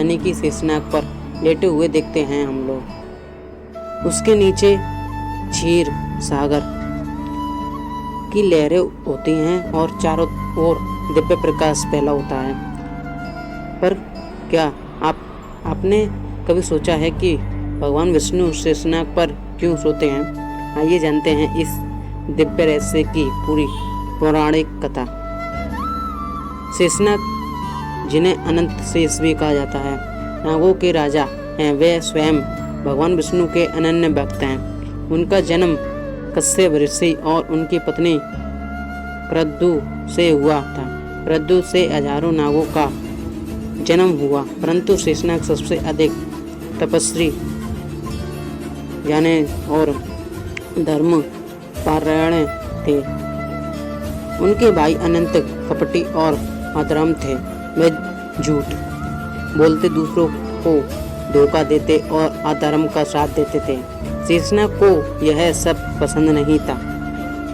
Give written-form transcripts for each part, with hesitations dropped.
यानी कि शेषनाग पर लेटे हुए देखते हैं हम लोग। उसके नीचे क्षीर सागर की लहरें होती हैं और चारों ओर दिव्य प्रकाश फैला होता है। पर क्या आपने कभी सोचा है कि भगवान विष्णु शेषनाग पर क्यों सोते हैं? आइए जानते हैं इस दिव्य रहस्य की पूरी पौराणिक कथा। शेषनाग, जिन्हें अनंत शेष भी कहा जाता है, नागों के राजा हैं। वे स्वयं भगवान विष्णु के अनन्य भक्त हैं। उनका जन्म कश्यप ऋषि और उनकी पत्नी क्रतु से हुआ था। क्रतु से हजारों नागों का जन्म हुआ, परंतु शेषनाग सबसे अधिक तपस्वी जाने और धर्म पारायण थे। उनके भाई अनंत कपटी और अधर्म थे। वे झूठ बोलते, दूसरों को धोखा देते और अधर्म का साथ देते थे। शेषनाग को यह सब पसंद नहीं था।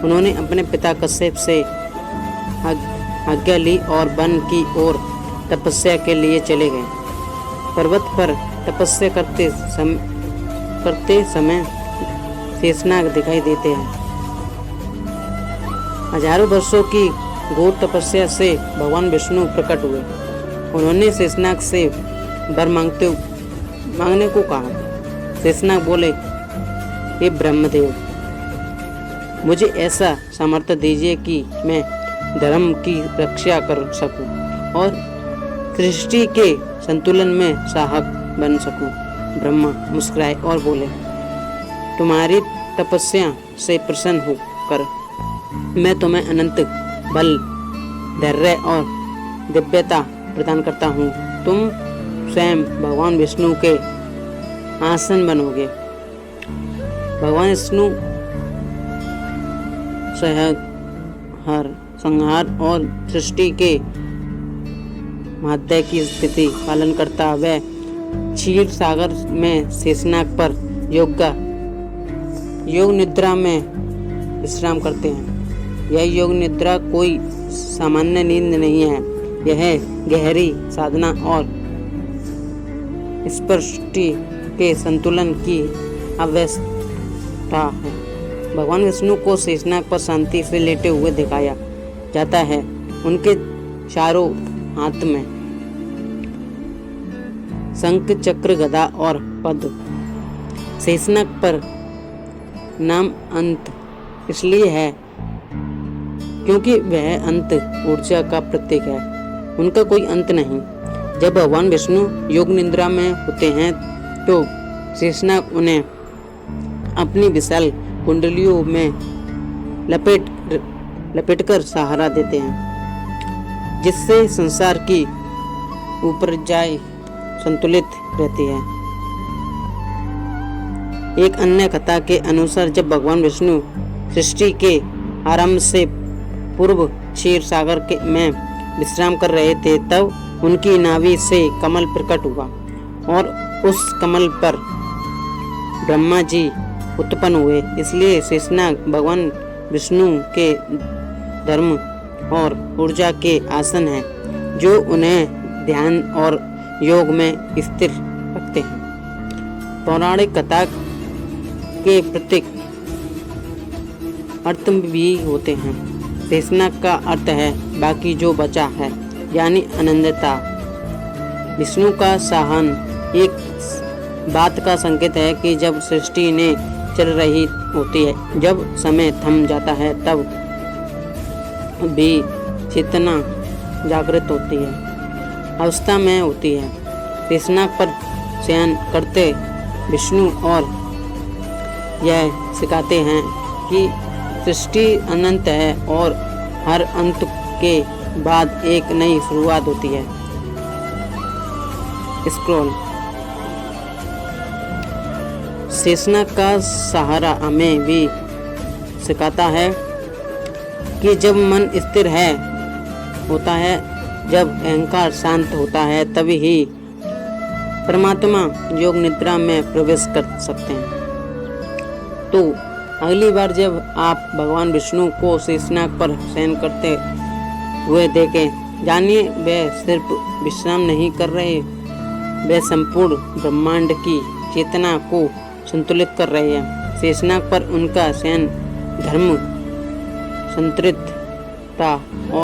उन्होंने अपने पिता कश्यप से आज्ञा ली और वन की ओर तपस्या के लिए चले गए। पर्वत पर तपस्या करते समय शेषनाग दिखाई देते हैं। हजारों वर्षों की घोर तपस्या से भगवान विष्णु प्रकट हुए। उन्होंने शेषनाग से वर मांगने को कहा। शेषनाग बोले, हे ब्रह्मदेव, मुझे ऐसा सामर्थ्य दीजिए कि मैं धर्म की रक्षा कर सकूं और सृष्टि के संतुलन में सहायक बन सकूं। ब्रह्मा मुस्कुराए और बोले, तुम्हारी तपस्या से प्रसन्न होकर मैं तुम्हें अनंत बल, धैर्य और दिव्यता प्रदान करता हूँ। तुम स्वयं भगवान विष्णु के आसन बनोगे। भगवान विष्णु संहार और सृष्टि के माध्य की स्थिति पालन करता वह क्षीर सागर में शेषनाग पर योग निद्रा में विश्राम करते हैं। यह योग निद्रा कोई सामान्य नींद नहीं है। यह गहरी साधना और स्पष्टि के संतुलन की अवस्था है। भगवान विष्णु को शेषनाग पर शांति से लेटे हुए दिखाया जाता है। उनके चारों हाथ में शंख, चक्र, गदा और पद्म। शेषनाग पर नाम अंत इसलिए है क्योंकि वह अंत ऊर्जा का प्रतीक है। उनका कोई अंत नहीं। जब भगवान विष्णु योग निद्रा में होते हैं तो शेषनाग उन्हें अपनी विशाल कुंडलियों में लपेटकर सहारा देते हैं, जिससे संसार की ऊर्जाएं संतुलित रहती है। एक अन्य कथा के अनुसार जब भगवान विष्णु सृष्टि के आरंभ से पूर्व क्षीर सागर में विश्राम कर रहे थे, तब उनकी नाभि से कमल प्रकट हुआ और उस कमल पर ब्रह्मा जी उत्पन्न हुए। इसलिए शेषनाग भगवान विष्णु के धर्म और ऊर्जा के आसन हैं, जो उन्हें ध्यान और योग में स्थिर रखते हैं। पौराणिक कथा के प्रतीक अर्थ भी होते हैं। शेषनाग का अर्थ है बाकी जो बचा है, यानी अनंतता। विष्णु का सहन एक बात का संकेत है कि जब सृष्टि ने चल रही होती है, जब समय थम जाता है, तब भी चेतना जागृत होती है, अवस्था में होती है। शेषनाग पर शयन करते विष्णु और यह सिखाते हैं कि सृष्टि अनंत है और हर अंत के बाद एक नई शुरुआत होती है। स्क्रॉल। शेषनाग का सहारा हमें भी सिखाता है कि जब मन स्थिर होता है, जब अहंकार शांत होता है, तभी ही परमात्मा योग निद्रा में प्रवेश कर सकते हैं। तो अगली बार जब आप भगवान विष्णु को शेषनाग पर शयन करते हुए देखें, जानिए वे सिर्फ विश्राम नहीं कर रहे वे संपूर्ण ब्रह्मांड की चेतना को संतुलित कर रहे हैं। शेषनाग पर उनका शयन धर्म, संतृप्तता और